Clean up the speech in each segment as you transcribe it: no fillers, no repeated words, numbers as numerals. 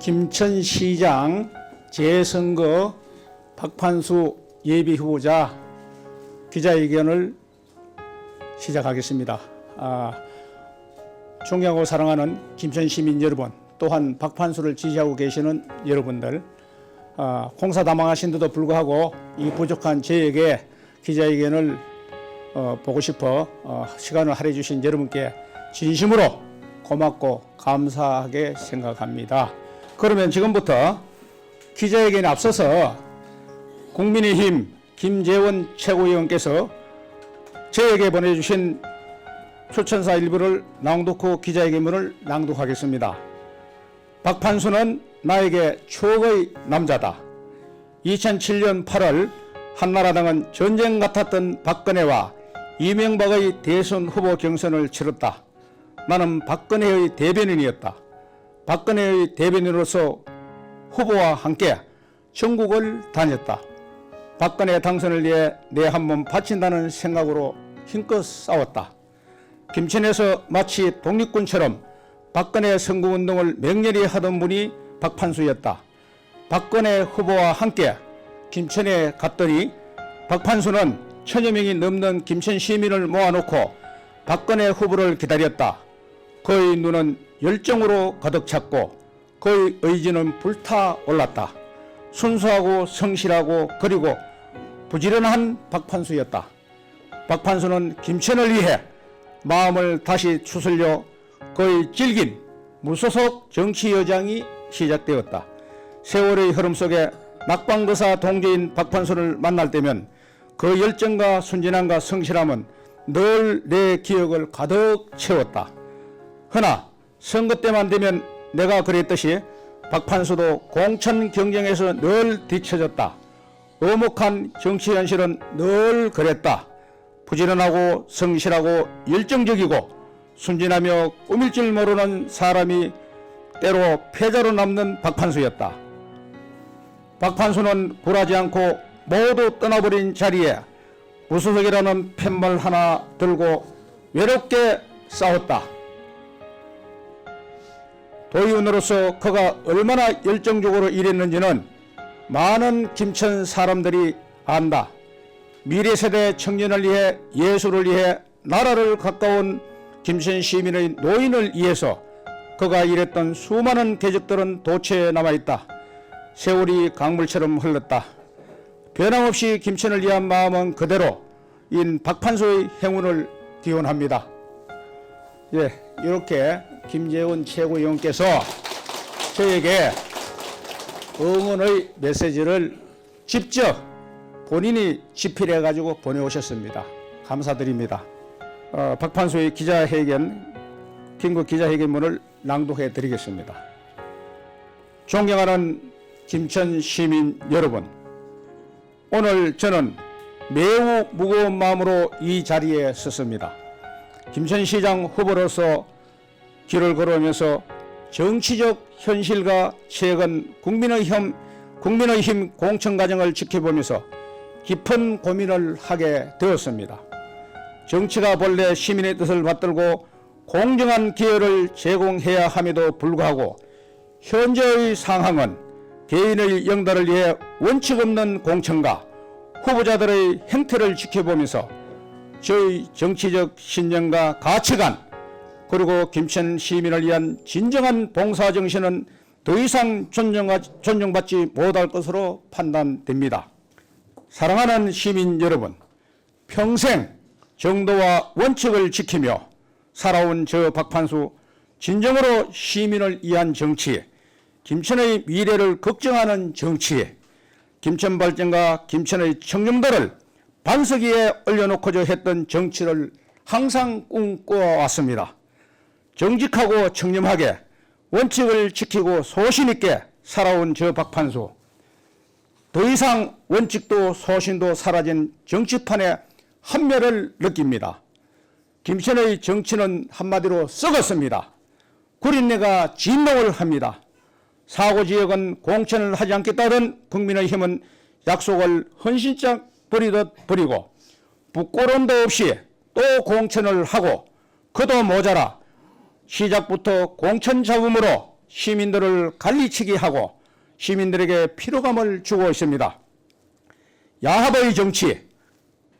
김천시장 재선거 박판수 예비후보자 기자회견을 시작하겠습니다. 존경하고 사랑하는 김천시민 여러분, 또한 박판수를 지지하고 계시는 여러분들, 공사다망하신 데도 불구하고 이 부족한 저에게 기자회견을 보고 싶어 시간을 할애해 주신 여러분께 진심으로 고맙고 감사하게 생각합니다. 그러면 지금부터 기자회견에 앞서서 국민의힘 김재원 최고위원께서 저에게 보내주신 추천사 일부를 낭독 후 기자회견문을 낭독하겠습니다. 박판수는 나에게 추억의 남자다. 2007년 8월 한나라당은 전쟁 같았던 박근혜와 이명박의 대선 후보 경선을 치렀다. 나는 박근혜의 대변인이었다. 박근혜의 대변인으로서 후보와 함께 전국을 다녔다. 박근혜 당선을 위해 내 한 몸 바친다는 생각으로 힘껏 싸웠다. 김천에서 마치 독립군처럼 박근혜 선거운동을 맹렬히 하던 분이 박판수였다. 박근혜 후보와 함께 김천에 갔더니 박판수는 1000여 명이 넘는 김천 시민을 모아놓고 박근혜 후보를 기다렸다. 그의 눈은 열정으로 가득 찼고 그의 의지는 불타올랐다. 순수하고 성실하고 그리고 부지런한 박판수였다. 박판수는 김천을 위해 마음을 다시 추스려 그의 질긴 무소속 정치 여정이 시작되었다. 세월의 흐름 속에 낙방거사 동지인 박판수를 만날 때면 그 열정과 순진함과 성실함은 늘 내 기억을 가득 채웠다. 허나 선거 때만 되면 내가 그랬듯이 박판수도 공천 경쟁에서 늘 뒤처졌다. 엄혹한 정치 현실은 늘 그랬다. 부지런하고 성실하고 열정적이고 순진하며 꾸밀 줄 모르는 사람이 때로 패자로 남는 박판수였다. 박판수는 굴하지 않고 모두 떠나버린 자리에 무소속이라는 팻말 하나 들고 외롭게 싸웠다. 도의원으로서 그가 얼마나 열정적으로 일했는지는 많은 김천 사람들이 안다. 미래세대 청년을 위해 예술을 위해 나라를 가까운 김천 시민의 노인을 위해서 그가 일했던 수많은 궤적들은 도처에 남아있다. 세월이 강물처럼 흘렀다. 변함없이 김천을 위한 마음은 그대로인 박판수의 행운을 기원합니다. 이렇게 김재원 최고위원께서 저에게 응원의 메시지를 직접 본인이 집필해 가지고 보내오셨습니다. 감사드립니다. 박판수의 기자회견, 긴급 기자회견문을 낭독해 드리겠습니다. 존경하는 김천 시민 여러분, 오늘 저는 매우 무거운 마음으로 이 자리에 섰습니다. 김천시장 후보로서 길을 걸어오면서 정치적 현실과 최근 국민의힘 공천 과정을 지켜보면서 깊은 고민을 하게 되었습니다. 정치가 본래 시민의 뜻을 받들고 공정한 기회를 제공해야 함에도 불구하고 현재의 상황은 개인의 영달을 위해 원칙 없는 공천과 후보자들의 행태를 지켜보면서 저의 정치적 신념과 가치관 그리고 김천 시민을 위한 진정한 봉사정신은 더 이상 존중받지 못할 것으로 판단됩니다. 사랑하는 시민 여러분, 평생 정도와 원칙을 지키며 살아온 저 박판수, 진정으로 시민을 위한 정치, 김천의 미래를 걱정하는 정치, 김천 발전과 김천의 청년들을 반석 위에 올려놓고자 했던 정치를 항상 꿈꿔왔습니다. 정직하고 청렴하게 원칙을 지키고 소신있게 살아온 저 박판수, 더 이상 원칙도 소신도 사라진 정치판의 한멸을 느낍니다. 김천의 정치는 한마디로 썩었습니다. 구린내가 진동을 합니다. 사고지역은 공천을 하지 않겠다던 국민의힘은 약속을 헌신짝 버리듯 버리고 부끄러움도 없이 또 공천을 하고 그도 모자라 시작부터 공천 잡음으로 시민들을 갈리치기 하고 시민들에게 피로감을 주고 있습니다. 야합의 정치,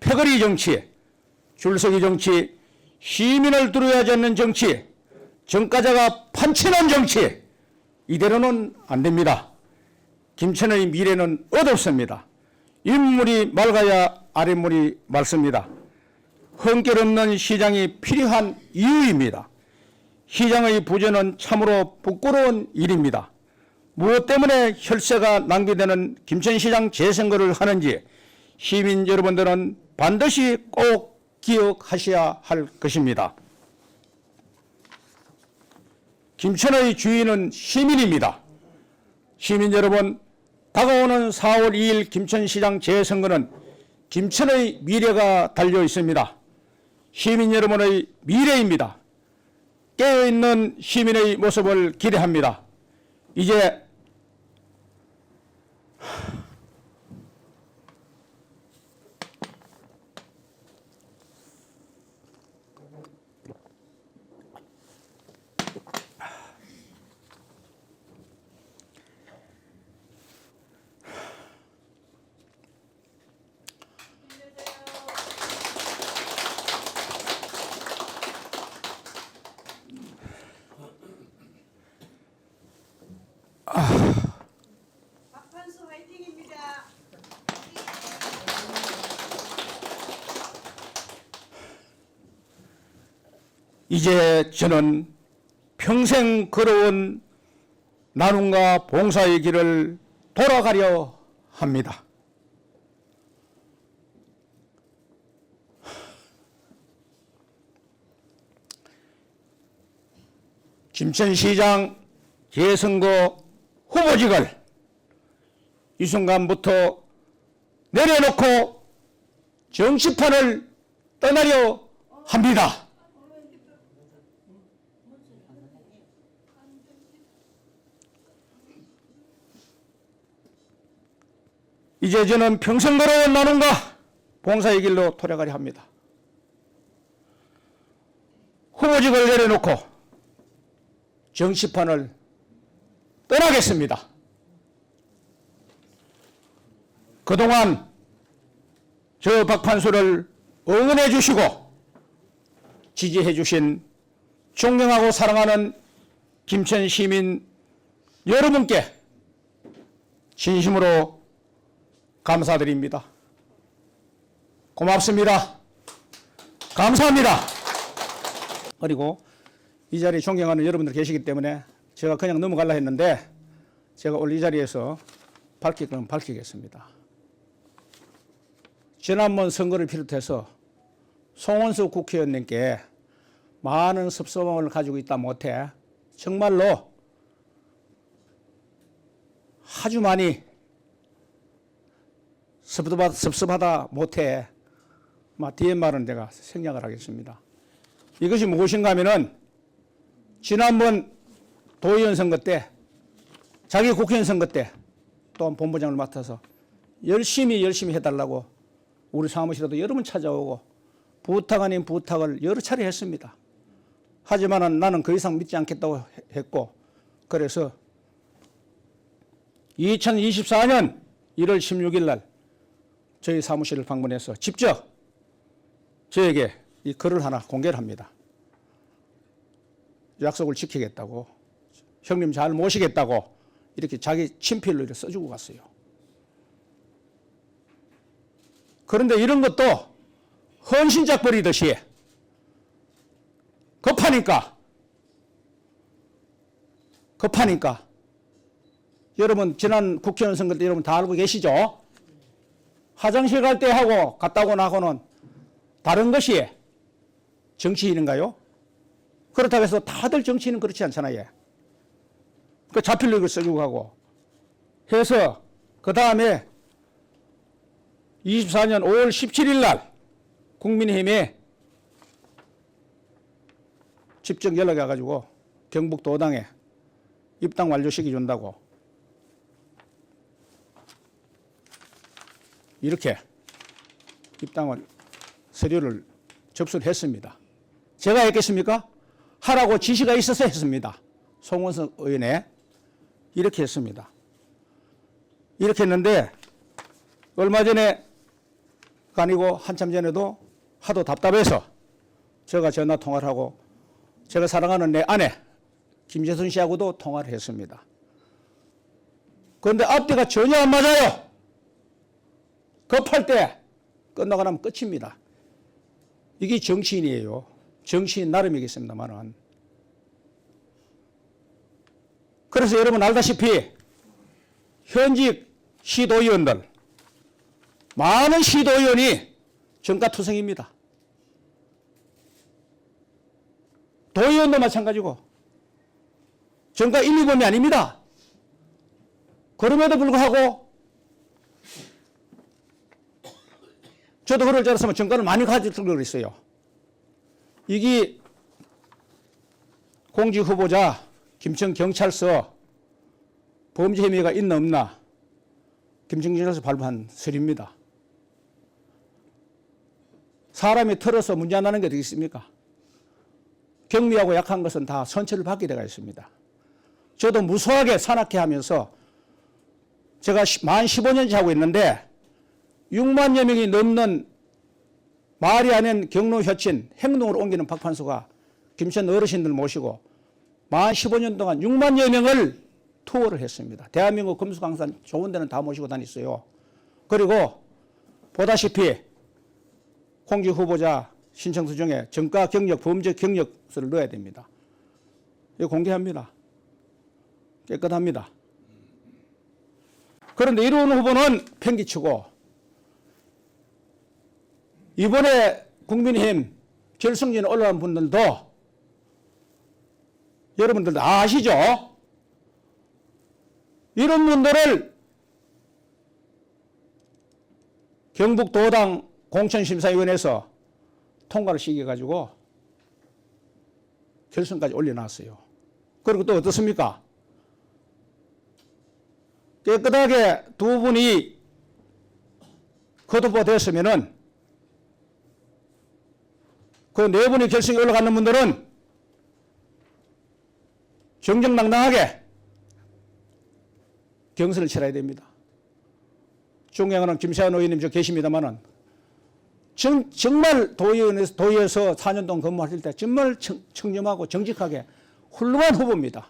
패거리 정치, 줄서기 정치, 시민을 두려워하지 않는 정치, 정가자가 판치는 정치, 이대로는 안 됩니다. 김천의 미래는 어둡습니다. 윗물이 맑아야 아랫물이 맑습니다. 흠결없는 시장이 필요한 이유입니다. 시장의 부재는 참으로 부끄러운 일입니다. 무엇 때문에 혈세가 낭비되는 김천시장 재선거를 하는지 시민 여러분들은 반드시 꼭 기억하셔야 할 것입니다. 김천의 주인은 시민입니다. 시민 여러분, 다가오는 4월 2일 김천시장 재선거는 김천의 미래가 달려 있습니다. 시민 여러분의 미래입니다. 깨어있는 시민의 모습을 기대합니다. 이제 박판수 화이팅입니다. 이제 저는 평생 걸어온 나눔과 봉사의 길을 돌아가려 합니다. 김천시장 재선거 후보직을 이 순간부터 내려놓고 정치판을 떠나려 합니다. 이제 저는 평생 걸어온 나눔과 봉사의 길로 돌아가려 합니다. 후보직을 내려놓고 정치판을 떠나겠습니다. 그동안 저 박판수를 응원해 주시고 지지해 주신 존경하고 사랑하는 김천 시민 여러분께 진심으로 감사드립니다. 고맙습니다. 감사합니다. 그리고 이 자리에 존경하는 여러분들 계시기 때문에 제가 그냥 넘어가려 했는데 제가 오늘 이 자리에서 밝힐 건 밝히겠습니다. 지난번 선거를 비롯해서 송원석 국회의원님께 많은 섭섭함을 가지고 있다 못해 정말로 아주 많이 섭섭하다 못해 뒤에 말은 내가 생략을 하겠습니다. 이것이 무엇인가 하면은 지난번 도의원 선거 때 자기 국회의원 선거 때 또한 본부장을 맡아서 열심히 해달라고 우리 사무실에도 여러 번 찾아오고 부탁 아닌 부탁을 여러 차례 했습니다. 하지만 나는 그 이상 믿지 않겠다고 했고 그래서 2024년 1월 16일 날 저희 사무실을 방문해서 직접 저에게 이 글을 하나 공개를 합니다. 약속을 지키겠다고 형님 잘 모시겠다고 이렇게 자기 친필로 이렇게 써주고 갔어요. 그런데 이런 것도 헌신작 버리듯이 급하니까 여러분 지난 국회의원 선거 때 여러분 다 알고 계시죠? 화장실 갈 때 하고 갔다 오고 나고는 다른 것이 정치인인가요? 그렇다고 해서 다들 정치인은 그렇지 않잖아요. 그 자필로 이걸 써주고 가고 해서 그 다음에 24년 5월 17일 날 국민의힘에 직접 연락이 와가지고 경북도 오당에 입당 완료시켜 준다고 이렇게 입당을 서류를 접수를 했습니다. 제가 했겠습니까? 하라고 지시가 있어서 했습니다. 송원석 의원에 이렇게 했습니다. 이렇게 했는데 얼마 전에 아니고 한참 전에도 하도 답답해서 제가 전화 통화를 하고 제가 사랑하는 내 아내 김재선 씨하고도 통화를 했습니다. 그런데 앞뒤가 전혀 안 맞아요. 급할 때 끝나고 나면 끝입니다. 이게 정치인이에요. 정치인 나름이겠습니다만은. 그래서 여러분 알다시피 현직 시도의원들, 많은 시도의원이 정가투성입니다. 도의원도 마찬가지고 정가 1, 2범이 아닙니다. 그럼에도 불구하고 저도 그럴 줄 알았으면 정가를 많이 가질 걸 그랬어요. 이게 공직 후보자 김천 경찰서 범죄 혐의가 있나 없나 김천경찰서 발부한 서류입니다. 사람이 털어서 문제 안 나는 게 되겠습니까? 경미하고 약한 것은 다 선처를 받게 되어 있습니다. 저도 무수하게 산악회 하면서 제가 만 15년째 하고 있는데 6만여 명이 넘는 말이 아닌 경로 혈친 행동으로 옮기는 박판수가 김천 어르신들 모시고 만 15년 동안 6만여 명을 투어를 했습니다. 대한민국 금수강산 좋은 데는 다 모시고 다녔어요. 그리고 보다시피 공직 후보자 신청서 중에 정가 경력, 범죄 경력서를 넣어야 됩니다. 이거 공개합니다. 깨끗합니다. 그런데 이런 후보는 팽개치고 이번에 국민의힘 결승전에 올라간 분들도 여러분들도 아시죠? 이런 분들을 경북도당 공천심사위원회에서 통과를 시켜가지고 결선까지 올려놨어요. 그리고 또 어떻습니까? 깨끗하게 두 분이 컷오프가 됐으면은 그 네 분이 결승에 올라가는 분들은 정정당당하게 경선을 치러야 됩니다. 존경하는 김세환 의원님 저 계십니다만은 정말 도의에서 4년 동안 근무하실 때 정말 청렴하고 정직하게 훌륭한 후보입니다.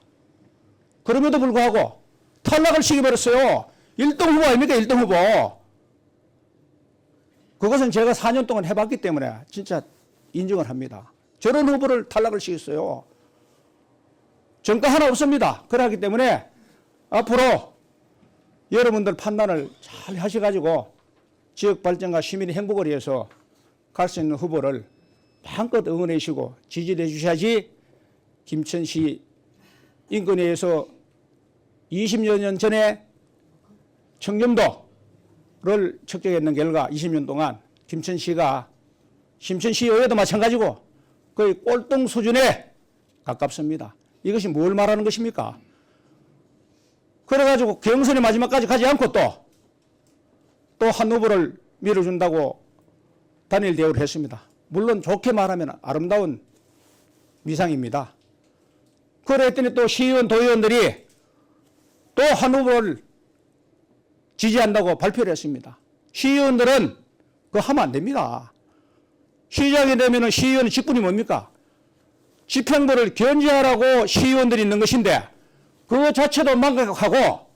그럼에도 불구하고 탈락을 시켜버렸어요. 1등 후보 아닙니까? 1등 후보. 그것은 제가 4년 동안 해봤기 때문에 진짜 인정을 합니다. 저런 후보를 탈락을 시켰어요. 정가 하나 없습니다. 그렇기 때문에 앞으로 여러분들 판단을 잘 하셔가지고 지역 발전과 시민의 행복을 위해서 갈 수 있는 후보를 마음껏 응원해 주시고 지지해 주셔야지 김천시 인근위에서 20여 년 전에 청렴도를 측정했는 결과 20년 동안 김천시가 심천시의회도 마찬가지고 거의 꼴등 수준에 가깝습니다. 이것이 뭘 말하는 것입니까? 그래가지고 경선의 마지막까지 가지 않고 또 한 후보를 밀어준다고 단일 대우를 했습니다. 물론 좋게 말하면 아름다운 미상입니다. 그랬더니 또 시의원, 도의원들이 또 한 후보를 지지한다고 발표를 했습니다. 시의원들은 그거 하면 안 됩니다. 시장이 되면 시의원의 직분이 뭡니까? 집행부를 견제하라고 시의원들이 있는 것인데 그거 자체도 망각하고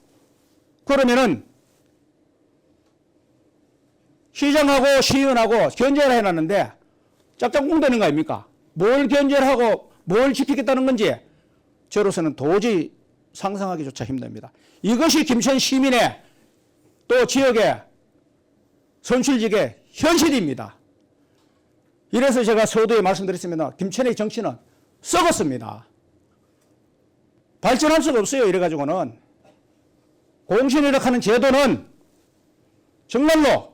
그러면은 시장하고 시의원하고 견제를 해놨는데 짝짝꿍 되는 거 아닙니까? 뭘 견제를 하고 뭘 지키겠다는 건지 저로서는 도저히 상상하기조차 힘듭니다. 이것이 김천 시민의 또 지역의 선출직의 현실입니다. 이래서 제가 서두에 말씀드렸습니다. 김천의 정치는 썩었습니다. 발전할 수가 없어요. 이래가지고는. 공신이라고 하는 제도는 정말로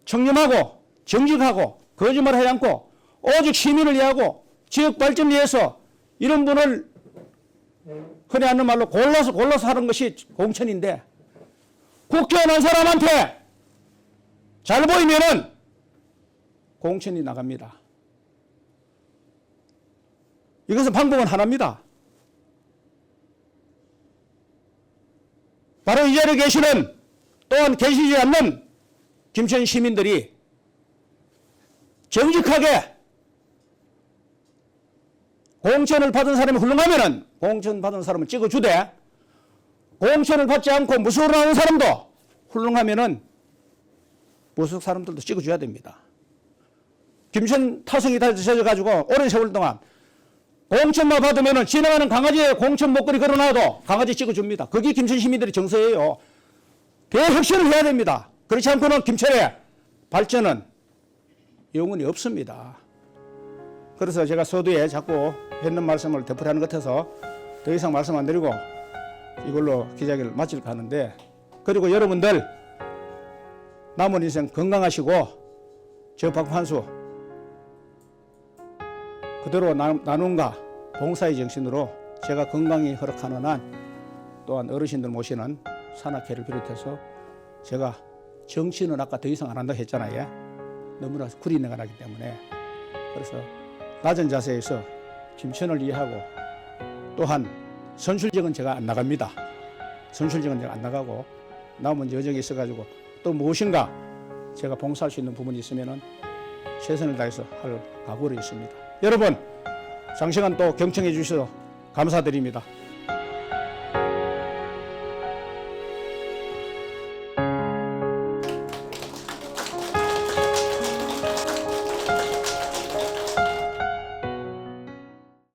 청렴하고 정직하고 거짓말하지 않고 오직 시민을 위하고 지역 발전을 위해서 이런 분을 흔히 하는 말로 골라서 하는 것이 공천인데 국회의원 한 사람한테 잘 보이면은 공천이 나갑니다. 이것은 방법은 하나입니다. 바로 이 자리에 계시는 또한 계시지 않는 김천 시민들이 정직하게 공천을 받은 사람이 훌륭하면은 공천 받은 사람을 찍어주되 공천을 받지 않고 무소로 나온 사람도 훌륭하면은 무소속 사람들도 찍어줘야 됩니다. 김천 타성이 다 젖어가지고 오랜 세월 동안 공천만 받으면은 지나가는 강아지에 공천 목걸이 걸어놔도 강아지 찍어줍니다. 그게 김천 시민들의 정서예요. 대혁신을 해야 됩니다. 그렇지 않고는 김천의 발전은 영원히 없습니다. 그래서 제가 서두에 자꾸 했는 말씀을 되풀이하는 것 같아서 더 이상 말씀 안 드리고 이걸로 기자회견을 마칠까 하는데, 그리고 여러분들 남은 인생 건강하시고 저 박판수 그대로 나눔과 봉사의 정신으로 제가 건강이 허락하는 한 또한 어르신들 모시는 산악회를 비롯해서 제가 정치는 아까 더 이상 안 한다고 했잖아요. 너무나 구리 나가기 때문에. 그래서 낮은 자세에서 김천을 이해하고 또한 선출직은 제가 안 나갑니다. 선출직은 제가 안 나가고 남은 여정이 있어가지고 또 무엇인가 제가 봉사할 수 있는 부분이 있으면은 최선을 다해서 할 각오로 있습니다. 여러분 장시간 또 경청해 주셔서 감사드립니다.